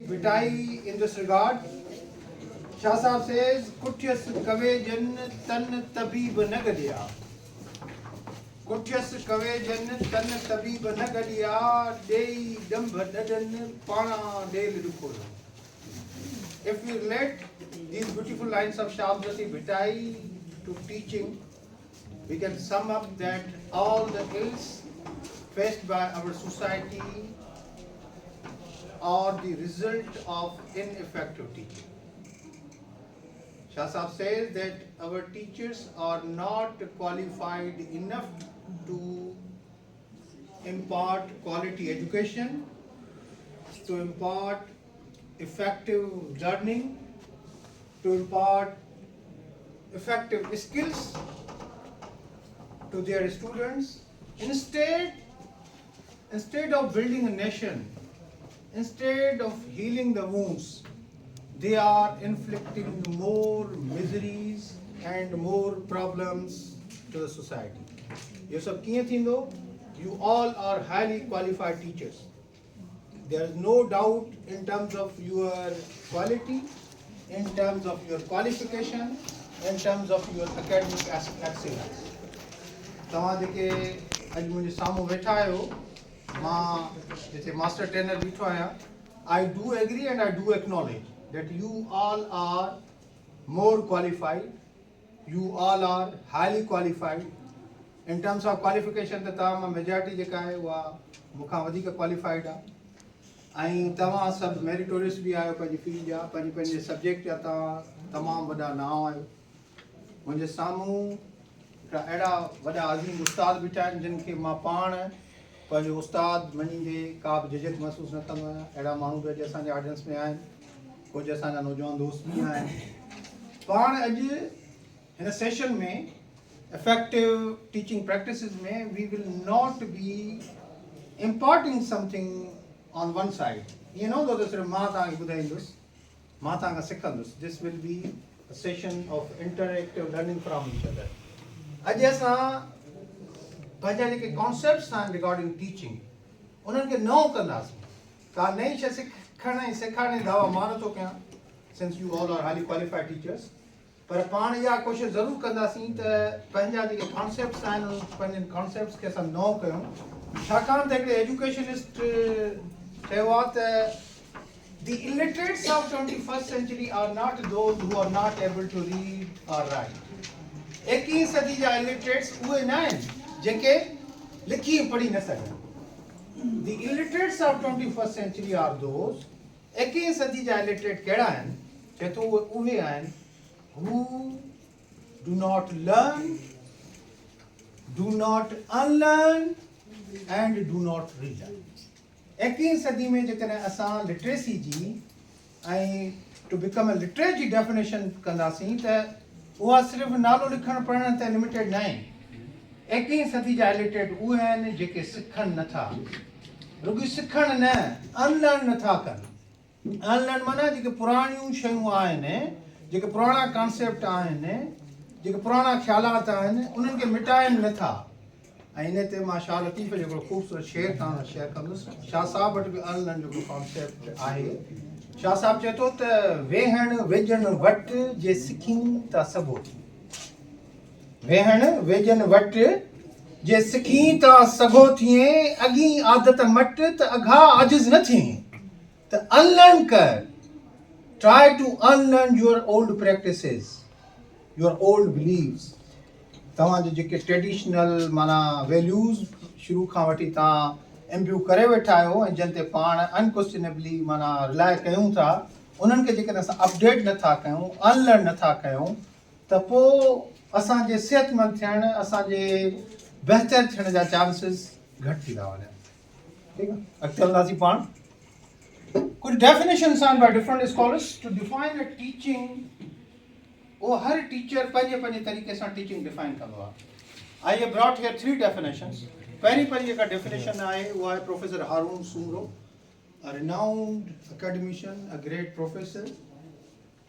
Vitai in this regard. Shah Sahab says, Kutyas kave jan tan tabib nagadiya. Kutyas kave jan tan tabib nagadiya. Dei dambha dadan pana del dukul. If we relate these beautiful lines of Shah Abdul Vitai to teaching, we can sum up that all the ills faced by our society are the result of ineffective teaching. Shah Sahab says that our teachers are not qualified enough to impart quality education, to impart effective learning, to impart effective skills to their students. Instead of building a nation, instead of healing the wounds, they are inflicting more miseries and more problems to the society. ये सब किए थींदो? You all are highly qualified teachers. There is no doubt in terms of your quality, in terms of your qualification, in terms of your academic excellence. तव्हां जेके अॼु मुंहिंजे साम्हूं वेठा आहियो, मां जिते मास्टर ट्रेनर बीठो आहियां, I do agree and I do acknowledge that you all are more qualified, you all are highly qualified. In terms of qualification, त तव्हां मेजॉरिटी जेका आहे उहा मूंखां वधीक क्वालिफाइड आहे ऐं तव्हां सभु मेरिटोरियस बि आहियो पंहिंजी फील्ड जा, पंहिंजे सब्जेक्ट जा तव्हां तमामु वॾा नाम आहियो. मुंहिंजे साम्हूं अहिड़ा वॾा अज़ीम उस्ताद बीठा आहिनि जिन खे मां पाण पंहिंजो उस्ताद मञींदे का बि झिझक महसूसु न कंदो आहियां. अहिड़ा माण्हू बि अॼु असांजे ऑडियंस में आहिनि, कुझु असांजा नौजवान दोस्त बि आहिनि. पाण अॼु हिन सेशन में effective teaching practices में we will not be imparting something on one side. You know, though सिर्फ मां तव्हांखे ॿुधाईंदुसि, मां तव्हांखां सिखंदुसि. This will be a session of interactive learning from each other. अॼु असां पंहिंजा जेके कॉन्सेप्ट्स आहिनि रिगार्डिंग टीचिंग उन्हनि खे नओं कंदासीं. का नई शइ सिखण ऐं सेखारण जी दावा मां नथो कयां, since you all are highly qualified teachers. पर पाण इहा कोशिशि ज़रूरु कंदासीं त पंहिंजा जेके कॉन्सेप्ट्स आहिनि पंहिंजनि कॉन्सेप्ट्स खे असां नओं कयूं. छाकाणि त हिकिड़े एजुकेशनिस्ट चयो आहे त the illiterates of 21st century are not those who are not able to read or write. 21वीं सदी जा illiterates उहे न आहिनि जेके लिखी पढ़ी न सघनि. The illiterates of 21st century are those 21वीं सदी जा illiterate कहिड़ा आहिनि? चए थो उहे आहिनि who do not learn, do not unlearn and do not relearn. 21वीं सदी में जेकॾहिं असां लिटरेसी जी ऐं टू बिकम अ लिटरेट जी डेफिनेशन कंदासीं त उहा सिर्फ़ु नालो लिखणु पढ़ण ते लिमिटेड न आहे. 21वीं सदी जा लिटरेट उहे आहिनि जेके सिखनि नथा, रुॻी सिखण न, अनलर्न नथा कनि. अनलर्न माना जेके पुराणियूं शयूं आहिनि, जेके पुराणा कॉन्सेप्ट आहिनि, जेके पुराणा ख़्यालात आहिनि, उन्हनि खे मिटाइनि नथा. ऐं इन ते मां शाह लतीफ़ जो हिकिड़ो ख़ूबसूरत शेर तव्हां सां शेयर कंदुसि. शाह साहब वटि बि अनलर्न जो हिकिड़ो कॉन्सेप्ट आहे. शाह साहब चए थो त वेहण वेझण वटि जे सिखी त सघो थी. वेहण वेझण वटि जे सिखी त सघो थिए, अॻी आदत मट त अघा आजिज़ न थिए. त अनलर्न कर. Try to unlearn your old practices, your old beliefs. तव्हांजे जेके ट्रेडिशनल माना वैल्यूज़ शुरू खां वठी तव्हां इम्प्रूव करे वेठा आहियो ऐं जिन ते पाण अनक्वेश्चनेबली माना रिलाए कयूं था, उन्हनि खे जेकॾहिं असां अपडेट नथा कयूं, अनलर्न नथा कयूं, त पोइ असांजे सिहतमंद थियण, असांजे बहितर थियण जा चांसिस घटि थींदा वञनि. ठीकु आहे, अॻिते हलंदासीं पाण. कुछ definitions are by different scholars to define a teaching. वो हर टीचर पंहिंजे तरीक़े सां टीचिंग डिफाइन कंदो आहे. I have brought here 3 definitions. पहिरीं जेका डेफिनेशन आहे उहा आहे professor Haroon Soomro, a renowned academician, a great professor.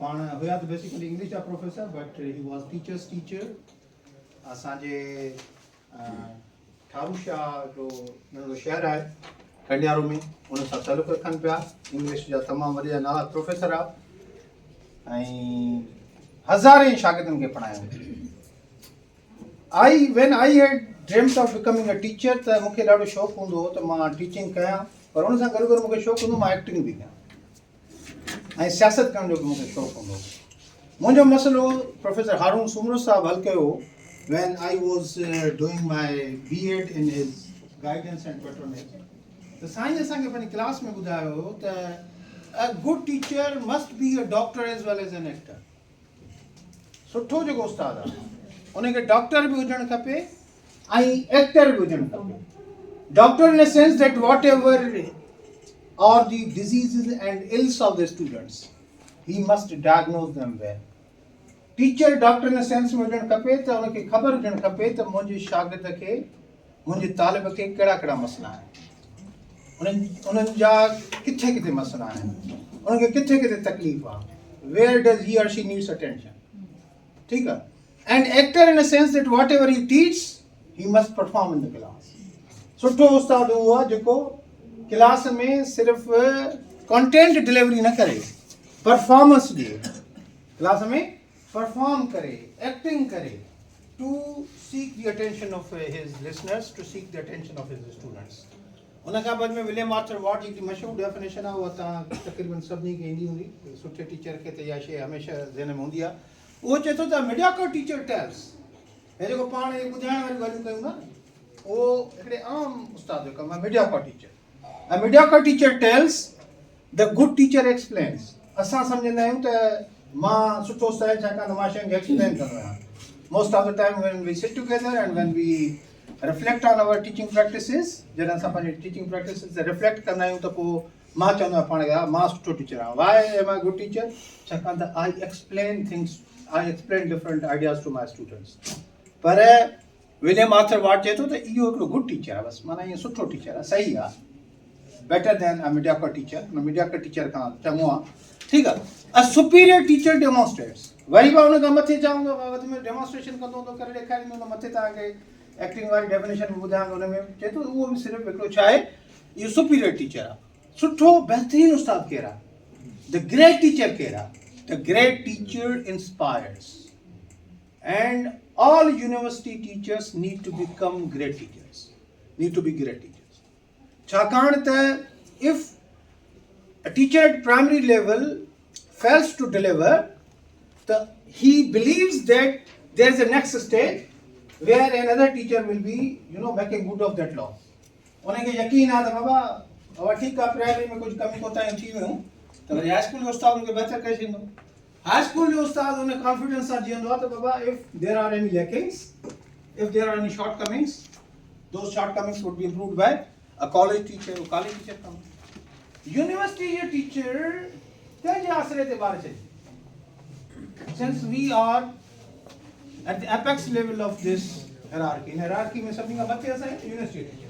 पाण हुया त बेसिकली इंग्लिश जा professor, but he was teacher's teacher. असांजे ठारूशा जो नंढो शहर आहे कंडियारो में उन सां तालुक़ रखनि पिया। इंग्लिश जा तमामु वॾा नाला प्रोफेसर आहे ऐं हज़ारे शागिर्दनि खे पढ़ायूं। when I had dreamt of becoming a teacher त मूंखे ॾाढो शौक़ु हूंदो हो त मां टीचिंग कयां, पर उन सां गॾु गॾु मूंखे शौक़ु हूंदो मां एक्टिंग बि कयां ऐं सियासत करण जो बि मूंखे शौक़ु हूंदो हो। मुंहिंजो मसइलो प्रोफेसर हारून सूमरो साहब हल कयो when I was doing my B.Ed in his guidance and patronage। त साईं असांखे पंहिंजी क्लास में ॿुधायो हो त a good teacher must be a doctor as well as an actor। सुठो जेको उस्तादु आहे उनखे डॉक्टर बि हुजणु खपे ऐं एक्टर बि हुजणु खपे। Doctor in a sense that whatever are the diseases and ills of the students he must diagnose them well. Teacher doctor in sense में हुजणु खपे त उनखे ख़बर हुजणु खपे त मुंहिंजे शागिर्द खे मुंहिंजे तालिब खे कहिड़ा कहिड़ा मसइला आहिनि, उन्हनि जा किथे किथे मसइला आहिनि, उनखे किथे किथे तकलीफ़ आहे, वेयर डज़ ही और शी नीड्स अटेंशन। ठीकु आहे। And actor in a sense that what ever he teach he must perform in the class. सुठो उस्तादु उहो आहे जेको क्लास में सिर्फ़ु कंटेंट डिलीवरी न करे, परफॉर्मेंस ॾिए, क्लास में परफॉर्म करे, एक्टिंग करे, to seek the attention of his listeners, to seek the attention of his students. उन खां बाद में विलियम आर्थर वॉट जी मशहूरु डेफिनेशन आहे उहा तव्हां तक़रीबन सभिनी खे ईंदी हूंदी। सुठे टीचर खे त इहा शइ हमेशह ज़हन में हूंदी आहे। उहो चए थो त मीडियोकर टीचर टेल्स, हे जेको पाण ॿुधाइण वारियूं ॻाल्हियूं कयूं था उहो हिकिड़े आम उस्ताद जो कमु आहे। मीडियोकर टीचर, ऐं mediocre teacher tales, the good teacher explains. असां सम्झंदा आहियूं त मां सुठो उस्ताद आहियां छाकाणि त मां शयुनि खे एक्सप्लेन कंदो आहियां। Most of the time when we sit together and when we reflect on our teaching practices, जॾहिं असां पंहिंजी टीचिंग प्रैक्टिसिस ते रिफ्लेक्ट कंदा आहियूं त पोइ मां चवंदो आहियां पाण खे मां सुठो टीचर आहियां। वाई एम आई गुड टीचर? छाकाणि त I explain things, I explain different ideas to my students। पर विलियम आर्थर वॉट चए थो त इहो हिकिड़ो गुड टीचर आहे, बसि माना ईअं सुठो टीचर आहे, सही आहे, better than a mediocre teacher. Mediocre teacher खां चङो आहे। ठीकु आहे। अ सुपीरियर टीचर डेमोन्स्ट्रेट्स, वरी बि हुन खां मथे चवंदो वधि में डेमोन्स्ट्रेशन कंदो हूंदो, करे ॾेखारींदो हूंदो, मथे तव्हांखे एक्टिंग वारी डेफिनेशन बि ॿुधायां हुन में चए थो उहो बि सिर्फ़ु हिकिड़ो छा आहे, इहो सुपीरियर टीचर आहे। सुठो बहितरीनु उस्तादु केरु आहे? द ग्रेट टीचर केरु आहे? The great teacher inspires, and all university teachers need to become great teachers, need to be great teachers। छाकाणि त if a teacher at primary level fails to deliver, he believes that there is a next stage where another teacher will be, making good of that loss। उनखे यकीन आहे त बाबा ठीकु आहे, primary में कुझु कमी कोताहियूं थी वियूं त वरी हाई स्कूल जो उस्ताद उनखे बहितर करे छॾींदो। हाई स्कूल जो उस्ताद उन कॉन्फिडेंस सां जीअंदो आहे त बाबा if there are any lackings, if there are any shortcomings, those shortcomings would be improved by a college teacher. College teacher cum university जे टीचर कंहिंजे आसरे ते ॿार छॾे। Since we are at the apex level of this hierarchy, in hierarchy में सभिनी खां मथे असां university teacher.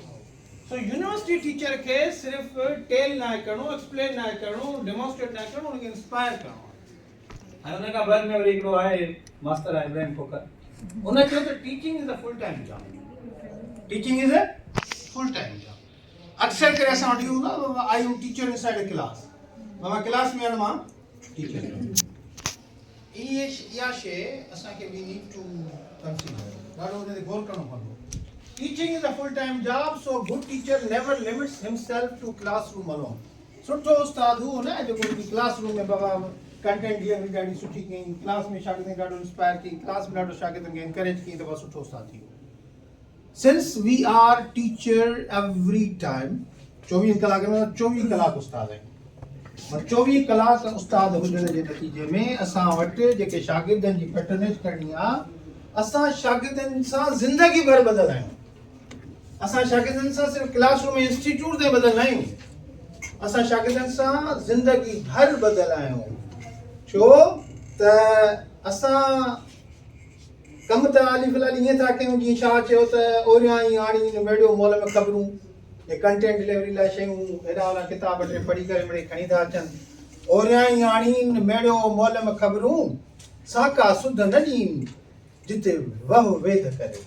So university teacher खे सिर्फ़ु टेल न आहे करिणो, एक्सप्लेन न आहे करिणो, डेमोन्स्ट्रेट न आहे करिणो, उनखे इंस्पायर करिणो। ऐं उन खां बाद में वरी हिकिड़ो आहे मास्टर आहे इब्राहिम खोकर, उन चयो त teaching is a full time job. Teaching is a full time job. अक्सर करे असां वटि हूंदो आहे I am teacher inside a class, मां क्लास में आहियां, मां टीचर आहियां। इहा शइ असांखे वी नीड टू कंसीडर, ॾाढो उन ते गौर करिणो पवंदो। Teaching is a full-time job, so good teacher never limits himself to classroom alone। सुठो उस्ताद हू न जेको क्लासरूम में बाबा कंटेंट डिलीवरी ॾाढी सुठी कई, क्लास में शागिर्दनि खे ॾाढो इंस्पायर कई, क्लास में ॾाढो शागिर्दनि खे एनकरेज कई, त बस सुठो उस्ताद थी वियो। Since we are teacher every time, 24 कलाक में 24 कलाक उस्ताद आहियूं। 24 कलाक उस्ताद हुजण जे नतीजे में असां वटि जेके शागिर्दनि जी पैटर्नेज करणी आहे, असां शागिर्दनि सां ज़िंदगी भर बदल आहियूं। असां शागिर्दनि सां सिर्फ़ु क्लासरूम इंस्टीट्यूट ते बदल न आहियूं, असां शागिर्दनि सां ज़िंदगी भर बदल आहियूं। छो त असां कमु त हाली फ़िलहाल ईअं था कयूं जीअं छा चयो त ओरियां ई आणी मेड़ियो मोल में ख़बरूं, हे कंटेंट डिलीवरी लाइ शयूं हेॾा होॾा किताब टे पढ़ी करे मिड़ई खणी था अचनि। ओरियां ई आणी मेड़ियो मोल में ख़बरूं, साका सुध न ॾीन जिते वह वेद करे।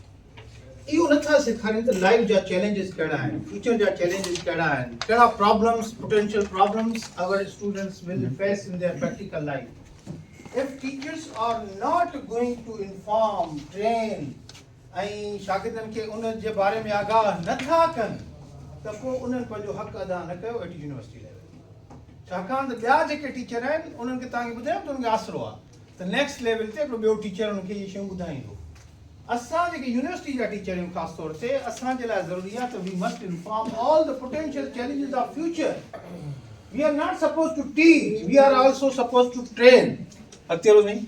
इहो नथा सेखारनि त लाइफ जा चैलेंजेस कहिड़ा आहिनि, फ्यूचर जा चैलेंजेस कहिड़ा आहिनि, कहिड़ा problems, potential problems our students will face in their practical life. If teachers are not going to inform, train ऐं शागिर्दनि खे उन जे बारे में आगाह नथा कनि त पोइ उन्हनि पंहिंजो हक़ अदा न कयो एट यूनिवर्सिटी लेवल। छाकाणि त ॿिया जेके टीचर आहिनि उन्हनि खे तव्हांखे ॿुधायो त उन्हनि खे आसिरो आहे त नेक्स्ट लेवल ते हिकिड़ो ॿियो टीचर उनखे इहे शयूं ॿुधाईंदो। असां जेके यूनिवर्सिटी जा टीचर आहियूं ख़ासि तौर ते असांजे लाइ ज़रूरी आहे त we must inform all the potential challenges of future. We are not suppose to teach, we are also suppose to train. अॻिते साईं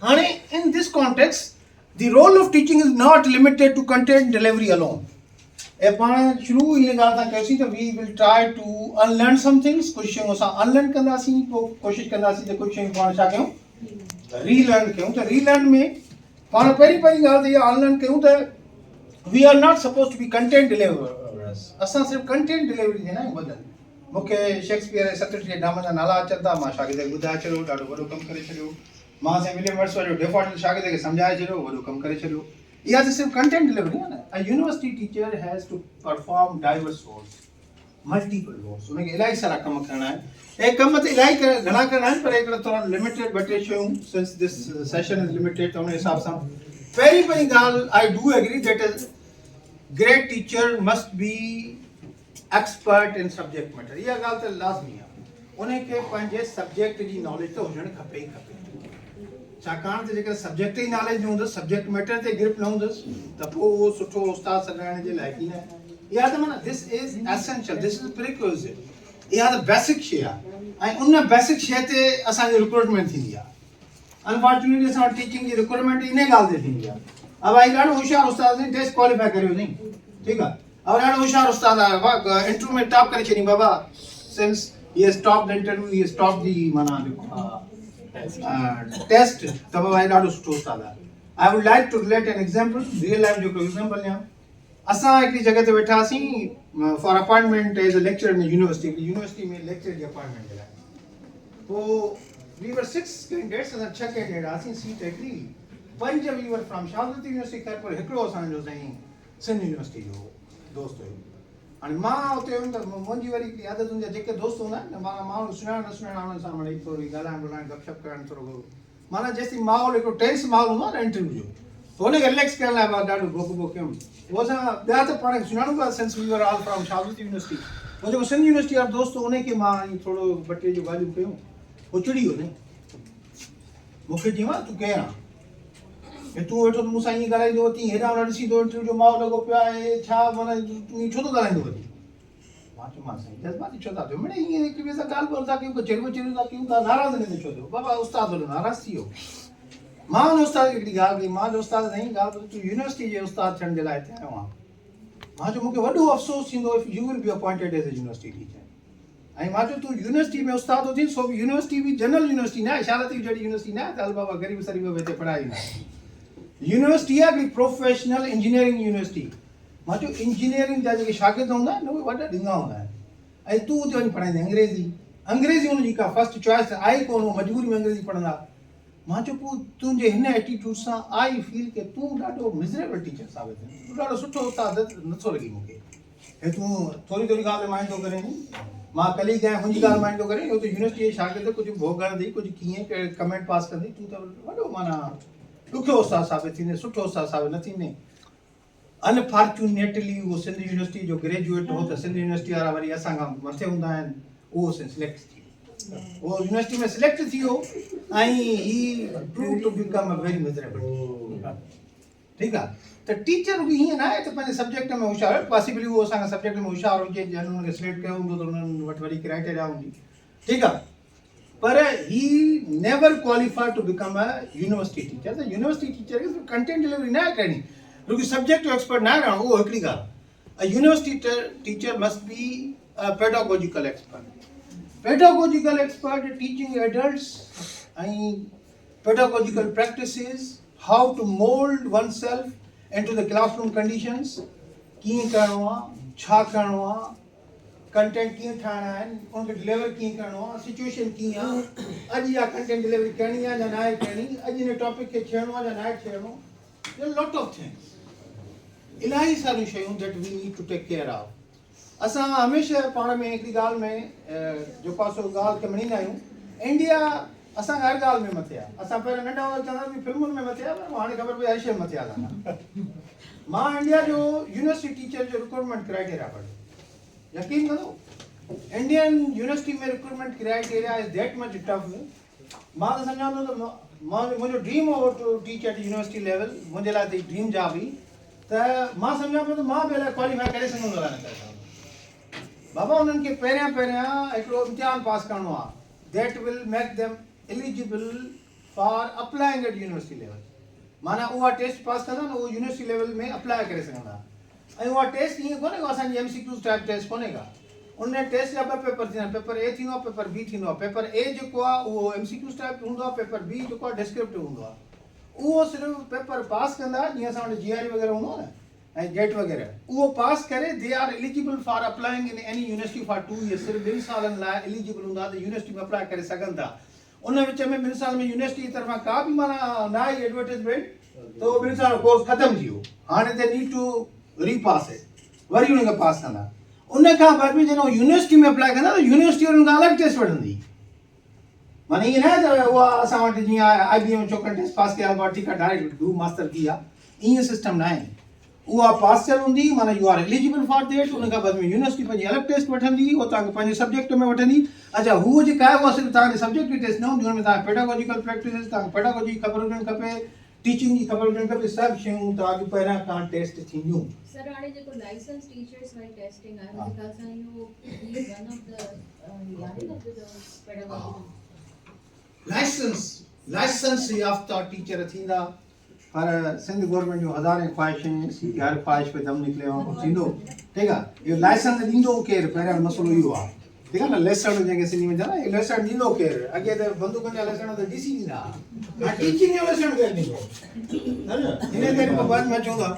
हाणे in this context the role of teaching is not limited to content delivery alone. If पाण शुरू इन ॻाल्हि सां कयोसीं त we will try to unlearn some things, कुझु शयूं असां unlearn कंदासीं, पोइ कोशिशि कंदासीं त कुझु शयूं पाण छा कयूं, रीलर्न कयूं। त रीलर्न में पाण पहिरीं ॻाल्हि त इहा unlearn कयूं त we are not supposed to be content deliverers. असां सिर्फ़ु कंटेंट डिलीवरी ॾींदा आहियूं बदल। मूंखे शेक्सपियर जे 37 नामनि जा नाला अचनि था, मां शागिर्द खे ॿुधाए छॾियो, ॾाढो वॾो कमु करे छॾियो। मां साईं विलियम वर्ड्सवर्थ जो डिफॉल्ट शागिर्द खे सम्झाए छॾियो, वॾो कमु करे छॾियो। इहा त सिर्फ़ु कंटेंट डिलीवरी आहे न। A university teacher has to perform diverse roles, multiple roles. उनखे इलाही सारा कम करणा आहिनि ऐं कम त इलाही घणा करणा आहिनि, पर हिकिड़ो थोरो लिमिटेड ॿ टे शयूं since this session is limited त उन हिसाब सां पहिरीं ॻाल्हि I do agree that is great teacher must be expert in subject matter. इहा ॻाल्हि त लाज़मी आहे, उनखे पंहिंजे सब्जेक्ट जी नॉलेज त हुजणु खपे ई खपे। छाकाणि त जेकर सब्जेक्ट ई नॉलेज न हूंदुसि, सब्जेक्ट मैटर ते ग्रिप न हूंदुसि त पोइ उहो सुठो उस्ताद सॾाइण जे लाइक़ ई न आहे। इहा त माना this is essential, this is prerequisite. इहा त बेसिक शइ आहे ऐं उन बेसिक शइ ते असांजी रिक्रूटमेंट थींदी आहे। अनफॉर्चुनेटली असां वटि टीचिंग जी रिक्रूटमेंट इन ॻाल्हि ते थींदी आहे। अब भाई ॾाढो होशियारु उस्ताद साईं, टेस्ट क्वालिफाई करियो साईं, ठीकु आहे। अब ॾाढो होशियारु उस्ताद आहे, वाह इंटरव्यू में टॉप करे छॾी बाबा, since he has top the interview, he has top the माना टेस्ट, त भाई ॾाढो सुठो उस्ताद आहे। I would like to relate an example, real life जो कोई एग्जाम्पल ॾियां। असां हिकिड़ी जॻह ते वेठा हुआसीं for appointment as a lecture में यूनिवर्सिटी में लेक्चर जी अपॉइंटमेंट जे लाइ। पोइ वी वर 6 कैंडिडेट्स, असां 6 कैंडिडेट हुआसीं, सीट हिकिड़ी। 5 वी वर फ्रॉम शाहबूदी यूनिवर्सिटी खैरपुर, हिकिड़ो असांजो साईं सिंध यूनिवर्सिटी जो दोस्त हुयो। हाणे मां हुते हुयुमि त मुंहिंजी वरी हिकिड़ी आदत हूंदी आहे, जेके दोस्त हूंदा आहिनि न माना माण्हू सुञाण न सुञाण हुननि सां वरी थोरी ॻाल्हाइण ॿोलाइण गपशप करणु थोरो माना जेसिताईं माहौल हिकिड़ो टेंस माहौल हूंदो आहे न इंटरव्यू जो, त हुनखे रिलैक्स करण लाइ मां ॾाढो भोग भोग कयुमि। उहो असां ॿिया त पाण खे सुञाणूं था, since we were all from शाहबूदी यूनिवर्सिटी। उहो जेको सिंध यूनिवर्सिटी वारो दोस्त उनखे मां थोरो ॿ टे जूं ॻाल्हियूं कयूं, उहो चिड़ी वियो न। मूंखे चयो तूं केरु आहे, तूं वेठो त मूंसां ईअं ॻाल्हाईंदो, तीअं हेॾां होॾां ॾिसी थो इंटरव्यू जो माहौल लॻो पियो आहे, छा माना तूं ईअं छो थो ॻाल्हाईंदो वधी। मां चयोमांसि साईं जज़्बाती छो था थियो, मिड़े ईअं हिक ॿिए सां ॻाल्हि ॿोल था कयूं, चिड़ियो चिड़ियो था कयूं था, नाराज़ में छो थियो बाबा। उस्ताद वॾो नाराज़ थी वियो। मां हुन उस्ताद खे हिकिड़ी ॻाल्हि कई, मां जो उस्ताद साईं ॻाल्हि ॿुध, तूं यूनिवर्सिटी जे उस्ताद थियण जे लाइ हिते आयो आहे। मां चयो मूंखे वॾो अफ़सोस थींदो if U will be appointed as a university teacher. ऐं मां चयो तूं यूनिवर्सिटी में उस्ताद थो थी, सो बि यूनिवर्सिटी बि जनरल यूनिवर्सिटी न आहे, इशारती जहिड़ी यूनिवर्सिटी न आहे त हल बाबा ग़रीब सरीब हिते पढ़ाई न आहे। यूनिवर्सिटी आहे हिकिड़ी प्रोफेशनल इंजीनियरिंग यूनिवर्सिटी। मां चयो इंजीनियरिंग जा जेके शागिर्द हूंदा आहिनि उहे वॾा ॾिंगा हूंदा आहिनि, ऐं तूं हुते वञी पढ़ाईंदे अंग्रेज़ी हुनजी का फर्स्ट चॉइस आहे कोन, मजबूरी में अंग्रेज़ी पढ़ंदा। मां चयो पोइ तुंहिंजे हिन एटीट्यूड सां आई फील के तूं ॾाढो मिज़रेबल टीचर साबित आहे, तूं ॾाढो सुठो उस्ताद नथो लॻी मूंखे। हे तूं थोरी थोरी ॻाल्हि माइंड थो करे, मां कली कंहिं मुंहिंजी ॻाल्हि माइंड थो करे, हुते यूनिवर्सिटी जे शागिर्द कुझु भोग हणंदी, कुझु कीअं कहिड़े कमेंट पास कंदी, तूं त वॾो माना ॾुखियो उस्ताद साबित थींदे, सुठो उस्ताद साबित न थींदे। अनफॉर्चुनेटली उहो सिंध यूनिवर्सिटी जो ग्रेजुएट हो त सिंध यूनिवर्सिटी वारा वरी असां खां मथे हूंदा आहिनि, उहो सिलेक्ट थी वियो, उहो यूनिवर्सिटी में सिलेक्ट थी वियो ऐं he prove to become a very miserable. ठीकु आहे, त टीचर बि हीअं न आहे त पंहिंजे सब्जेक्ट में होशियारु, पॉसिबली उहो असांखे सब्जेक्ट में होशियारु हुजे, जंहिं हुनखे सिलेक्ट कयो हूंदो त हुननि वटि वरी क्राइटेरिया हूंदी, ठीकु आहे, पर he never qualified to become a university teacher. त यूनिवर्सिटी टीचर खे कंटेंट डिलीवरी न आहे करणी, रुॻी सब्जेक्ट जो एक्सपर्ट न आहे रहणो, उहो हिकिड़ी ॻाल्हि। अ university teacher must be a pedagogical expert. Pedagogical expert teaching adults and pedagogical practices, how to mold oneself into the classroom conditions, कीअं करिणो आहे, छा करिणो आहे, कंटेंट कीअं ठाहिणा आहिनि, उनखे डिलीवर कीअं करिणो आहे, सिचुएशन कीअं आहे, अॼु इहा कंटेंट डिलीवरी करणी आहे या न आहे करणी, अॼु हिन टॉपिक खे छेड़णो आहे या न आहे छेड़णो, लॉट ऑफ थिंग्स। इलाही सारियूं शयूं that we need to take care of. असां हमेशह पाण में हिकिड़ी ॻाल्हि में जेको आहे सो ॻाल्हि खे मञींदा आहियूं, इंडिया असां हर ॻाल्हि में मथे आहे. असां पहिरियों नंढा हूंदा चवंदा हुआसीं फिल्मुनि में मथे आहे, पर हाणे ख़बर पई हर शइ मथे आहे. मां इंडिया जो यूनिवर्सिटी टीचर जो रिक्रूटमेंट क्राइटेरिया पढ़ियो. यकीन करो, इंडियन यूनिवर्सिटी में recruitment criteria is that much tough. मां त सम्झां थो त मुंहिंजो ड्रीम हो to teach at university level. मुंहिंजे लाइ त ड्रीम जॉब हुई. त मां सम्झां पियो त मां बि अलाए क्वालीफाई करे सघंदो अलाए न करे सघंदो. बाबा उन्हनि खे पहिरियां हिकिड़ो इम्तिहान पास करिणो आहे. That will make them eligible for applying at university level. माना उहा टेस्ट पास कंदा न, उहो यूनिवर्सिटी लेवल में अप्लाई करे सघंदा. ऐं उहा टेस्ट ईअं कोन्हे को असांजी MCQ टाइप टेस्ट कोन्हे का. उन टेस्ट जा 2 पेपर थींदा आहिनि. पेपर A थींदो आहे, पेपर B थींदो आहे. पेपर A जेको आहे उहो MCQ टाइप हूंदो आहे. पेपर B जेको आहे डिस्क्रिप्टिव हूंदो आहे. उहो सिर्फ़ु पेपर पास कंदा, जीअं असां वटि GRE वग़ैरह हूंदो आहे न, ऐं गेट वग़ैरह, उहो पास करे they are eligible for applying in any university for 2 years. सिर्फ़ु 2 सालनि लाइ एलिजिबल हूंदा त यूनिवर्सिटी में अप्लाई करे सघनि था. उन विच में 2 साल में यूनिवर्सिटी जी तरफ़ां का बि माना न आई एडवर्टाइज़मेंट त उहो 2 साल कोर्स ख़तमु थी वियो. हाणे दे नीड टू रीपास इट. वरी उनखे पास कंदा. उन खां बाद बि जॾहिं यूनिवर्सिटी में अप्लाई कंदा त यूनिवर्सिटी उन्हनि खां अलॻि टेस्ट वठंदी. माना ईअं न त उहा असां वटि जीअं IBM चोकनि टेस्ट पास कया हुआ ठीकु आहे डायरेक्ट ग्रू मास्टर थी विया, ईअं सिस्टम न आहे. उहा पास थियल हूंदी, माना you are eligible for that. उन खां बाद में यूनिवर्सिटी पंहिंजी अलॻि टेस्ट वठंदी, उहो तव्हांखे पंहिंजे सब्जेक्ट में वठंदी. अच्छा, हूअ जेका आहे उहा सिर्फ़ु तव्हांजे सब्जेक्ट जी टेस्ट न हूंदी, हुन में तव्हांखे पेडागोजिकल प्रैक्टिसिस, तव्हांखे पेडागोजी ख़बर हुजणु खपे, टीचिंग जी ख़बर हुजणु खपे. सभु शयूं तव्हांखे पहिरियां खां टेस्ट थींदियूं. सर हाणे जेको लाइसेंस टीचर्स वारी टेस्टिंग आहे, मुंहिंजे ख़्याल सां इहो वन ऑफ द यानी न पेडागोजी लाइसेंस याफ़्ता टीचर थींदा. पर सिंध गवर्नमेंट जो हज़ारे ख्वाहिशूं, हर ख्वाहिश पे दम निकिले थींदो. ठीकु आहे. इहो लाइसेंस ॾींदो केरु, पहिरियों मसइलो इहो आहे. ठीकु आहे न. लेसन जंहिंखे सिंधी में चवंदा, इहो लेसन ॾींदो केरु. अॻे त बंदूकनि जा लेसन त DC ॾींदा. हाणे टीचिंग जो लेसन केरु ॾींदो? हिन करे पोइ बाद में चवंदा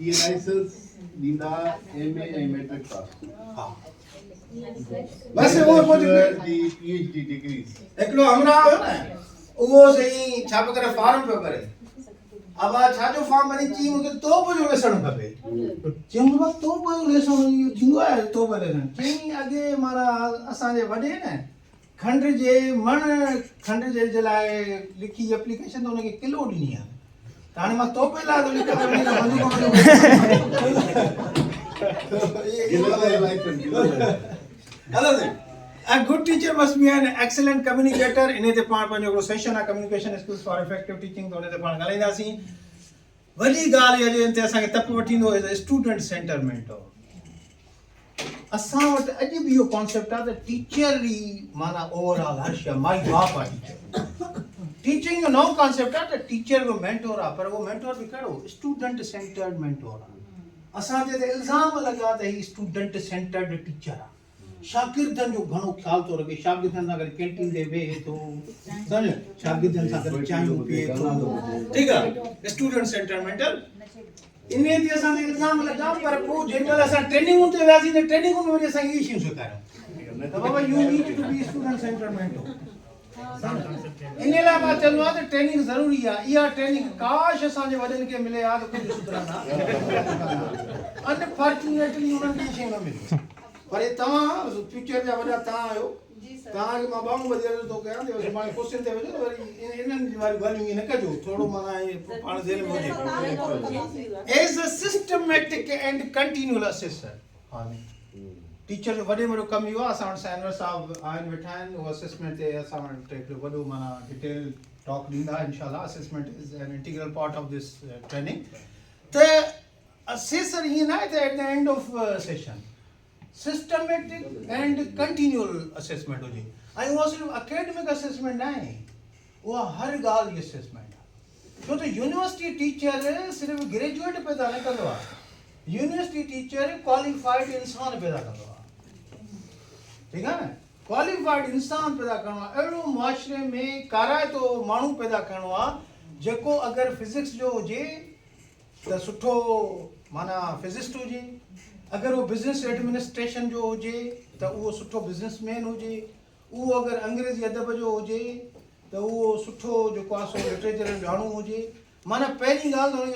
ये लाइसेंस नींदा MA ऐं मैट्रिक पास. बस वो दी PhD डिग्रीज. हिकिड़ो हमरा हुयो न, उहो सही छा पियो करे, फॉर्म पियो करे. अब छा जो फॉर्म भरी चई मूंखे तोप जो लेसण खपे. चयूं बाबा तोप जो लेसण इहो थींदो आहे तोप लेसण. चई अॻे माना असांजे वॾे न खंड जे लाइ लिखी एप्लीकेशन त हुनखे किलो ॾिनी आहे. त हाणे मां तोपे लाइ थो लिखां. A good teacher must be an excellent communicator. इन ते पाण पंहिंजो हिकिड़ो सेशन आहे communication skills for effective teaching, त उन ते पाण ॻाल्हाईंदासीं. वॾी ॻाल्हि इहा जंहिं ते असांखे तप वठींदो इज़ स्टूडेंट सेंटर मेंटोर. असां वटि अॼु बि इहो कॉन्सेप्ट आहे त टीचर ई माना ओवरऑल हर शइ माई बाप आहे. टीचर टीचिंग जो नओं कॉन्सेप्ट आहे त टीचर जो मेंटोर आहे, पर उहो मेंटोर बि कहिड़ो स्टूडेंट सेंटर्ड मेंटोर आहे. असांजे ते इल्ज़ाम लॻा त ही स्टूडेंट सेंटर्ड टीचर आहे. शागिर्दनि जो घणो ख़्याल थो रखे. शागिर्दनि सां गॾु कैंटीन ते वेहे थो, सम्झ, शागिर्दनि सां गॾु चांहियूं पीए थो. ठीकु आहे. स्टूडेंट सेंटर मेंटर इन ते असां ते इल्ज़ाम लॻा. पर पोइ जेॾीमहिल असां ट्रेनिंगुनि ते वियासीं त ट्रेनिंगुनि में वरी असां इहे शयूं सेखारियूं त बाबा you need to be student center mentor. इन लाइ मां चवंदो आहे त ट्रेनिंग ज़रूरी आहे. इहा ट्रेनिंग काश असांजे वॾनि खे मिले हा त कुझु सुधरंदा. अनफॉर्चुनेटली उन्हनि खे शयूं न मिली. पर तव्हां फ्यूचर जा वॾा तव्हां आहियो. तव्हांखे मां ॿाहूं वधी थो कयां त मां क्वेश्चन ते वञो वरी इन्हनि वारी ॻाल्हियूं ईअं न कजो. थोरो माना पाण दिलि में हुजे. As a systematic and continual assessor. Teacher जो वॾे में वॾो कमु इहो आहे. असां वटि सैनवर साहिबु आहिनि वेठा आहिनि. उहो असेसमेंट ते असां वटि हिकिड़ो वॾो माना डिटेल टॉक ॾींदा इंशाल्लाह. Assessment is an integral part of this training. त असेसर ईअं न आहे त at the end of session systematic and continual assessment हुजे. ऐं उहा सिर्फ़ु अकेडमिक असेसमेंट न आहे, उहा हर ॻाल्हि जी असेसमेंट आहे. छो त यूनिवर्सिटी टीचर सिर्फ़ु ग्रेजुएट पैदा न कंदो आहे. यूनिवर्सिटी टीचर क्वालिफाइड इंसान पैदा कंदो आहे. ठीकु आहे न. क्वालिफाइड इंसान पैदा करिणो आहे. अहिड़ो मुआशरे में काराइतो माण्हू पैदा करिणो आहे जेको अगरि फिज़िक्स जो हुजे त सुठो माना फिज़िस्ट हुजे, अगरि उहो बिज़नेस एडमिनिस्ट्रेशन जो हुजे त उहो सुठो बिज़नेसमैन हुजे, उहो अगरि अंग्रेज़ी अदब जो हुजे त उहो सुठो जेको आहे सो लिटरेचर ॼाणू हुजे। माना पहिरीं ॻाल्हि त हुनखे